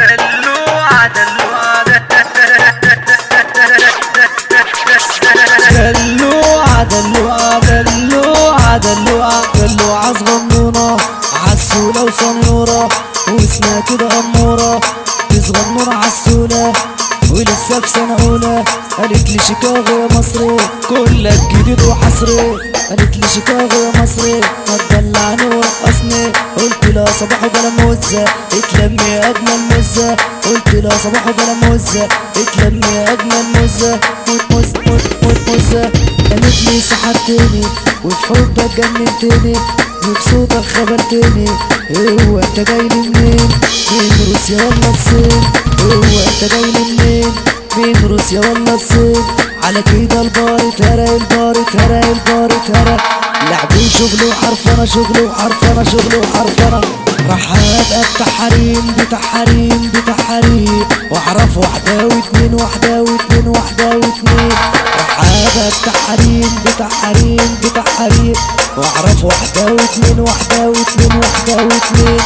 دلوعة دلوعة دلوعة دلوعة دلوعة دلوعة دلوعة صغنونة عسولة وصنورة واسمها كده أمورة دي صغنونة عسولة ولسه في سنة أولى. قالت لي شيكاغو يا مصري كلك جديد وحصري. قالت لي شيكاغو يا مصري ما تدلعني ورقصني. قلت لها صباح وبلا موزة اتلمي يا أجمل موزة. قلت لها صباح وبلا موزة اتلمي يا أجمل موزة. موزة قالت لي سحرتني وفي حبك جننتني وبصوتك خبرتني. هو انت جايلي منين؟ من روسيا ولا الصين؟ هو انت جايلي منين؟ من روسيا ولا الصين؟ على كده البار اتهرى البار اتهرى البار اتهرى. لعبي شغل وحرفنة شغل وحرفنة شغل وحرفنة. راح ابقى بتاع حريم بتاع حريم بتاع حريم واعرف واحدة واتنين واحدة واتنين واحدة واتنين. راح ابقى بتاع حريم بتاع حريم بتاع حريم واعرف واحدة واتنين واحدة واتنين واحدة واتنين.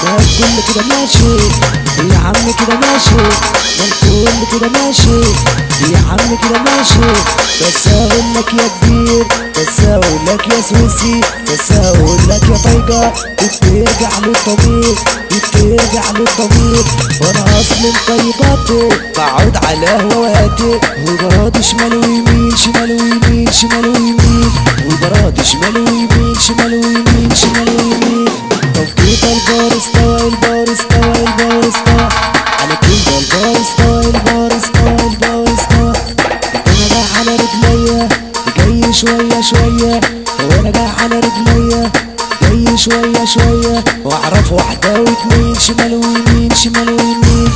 ده الكل كده ماشي يا عم كده ماشي. ده الكل كده ماشي يا عم كده ماشي. بس اقول لك يا كبير بس اقول لك يا سويسي بس اقول لك يا طيقة بترجع للضمير بترجع للضمير. وانا اصل طيباتي بقعد على هواتي وبراد شمال ويمين شمال ويمين شمال ويمين وبراد شمال ويمين شمال ويمين شمال ويمين. طب كده البار استوى البار استوى البار استوى. على كده البار استوى البار استوى البار استوى. انا جاي على رجليا جاي شوية شوية وانا جاي على رجليا جاي شوية شوية واعرف واحدة واتنين شمال ويمين شمال ويمين.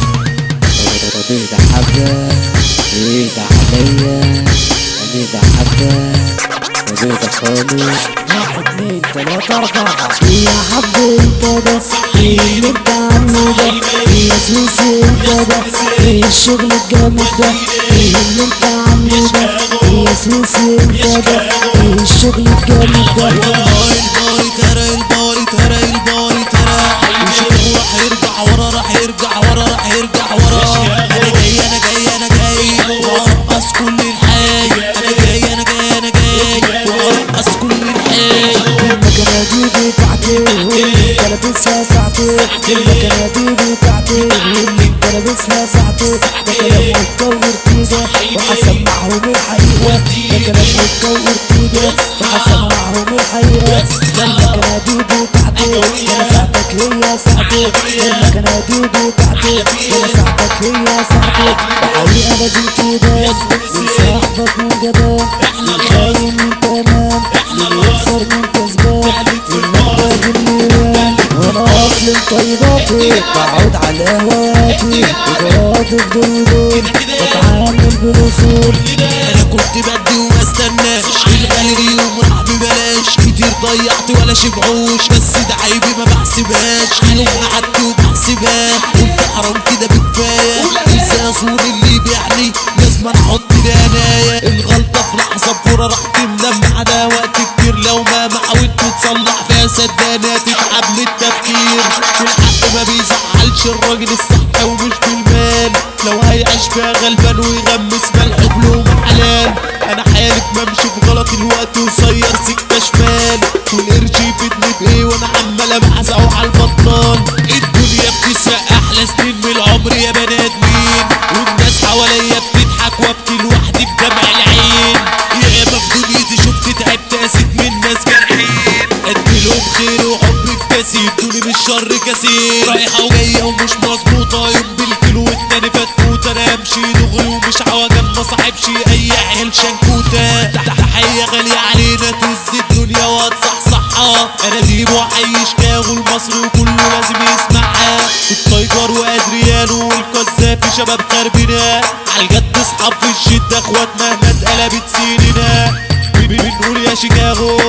ده حبة ايه ده عليا ايه ده حبة ايه ده خالص. واحد اتنين تلاتة أربعة. يا حب انت ده ايه اللي انت عامله ده؟ يا سويسي انت ده ايه الشغل الجامد ده؟ ايه اللي انت عامله ده؟ يا سويسي انت ده ايه الشغل الجامد ده؟ الباري ترى الباري ترى الباري ترى وشوفه راح يرجع ورا راح يرجع ورا راح يرجع ورا. انا جاي انا جاي انا جاي وارقص كل الحي. انا جاي انا جاي انا جاي وارقص كل الحي. المكنة دي بتاعتي واللي انت لابسها ساعتي. المكنة دي بتاعتي واللي انت لابسها ساعتي. ده كلام متكور تيجا وهسمعهم الحقيقة. ده كلام متكور تيجا وهسمعهم الحقيقة. ده المكنة دي بتاعتي وانا ساعتك هي ساعتي. المكنة دي بتاعتي وانا ساعتك هي ساعتي. الحقيقة لازم تبان من صاحبك من جبان من خاين من تمام من يخسر من كسبان من مقبل النيران. وانا اصل طيباتي بقعد على هواتي وبراتب دول بتعامل بالاصول. انا كنت بدي وما استناش الغالي يوم راح ببلاش. كتير ضيعت ولا شبعوش بس ده عيبي ما بحسبهاش. يوم قعدت وبحسبها قلت حرام كده بكفايه. انسى اصول اللي بيعني لازم احط عناية. الغلطه في لحظه بفوره راح تندم بعدها وقت كتير. لو ما حاولت تصلح فيها صدقني هتتعب من التفكير. والحق ما بيزعلش الراجل الصح ومش بالمال. لو هيعيش فيها غلبان ويغمس ملح بلوم حلال. انا حالف بمشي في غلط الوقت وصير سكه شمال. والقرش يفيدني بايه وانا عمال ابعزقه على البطال. الدنيا بتسرق احلى سنين من العمر يا بني ادمين. والناس حواليا بتضحك وابكي لوحدي بدمع العين. ياما في دنيتي شفت تعبت قاسيت من ناس جرحين. اديلهم خير وحب في كاسي ادوني من الشر كثير. رايحه وجايه ومش مظبوطه يوم بالكيلو والتاني فتفوت. انا امشي دغري ومش عوجان ما صاحبش اي عيال شنكوته. تحيه غاليه علينا تهز الدنيا وهتصحصحها. انا ديب وحي شكاغو المصري وكله لازم يسمعها. التايجر وادريانو والقذافي شباب خربنا. عالجد اصحاب في الشده اخوات مهما اتقلبت سنينا. بنقول يا شيكاغو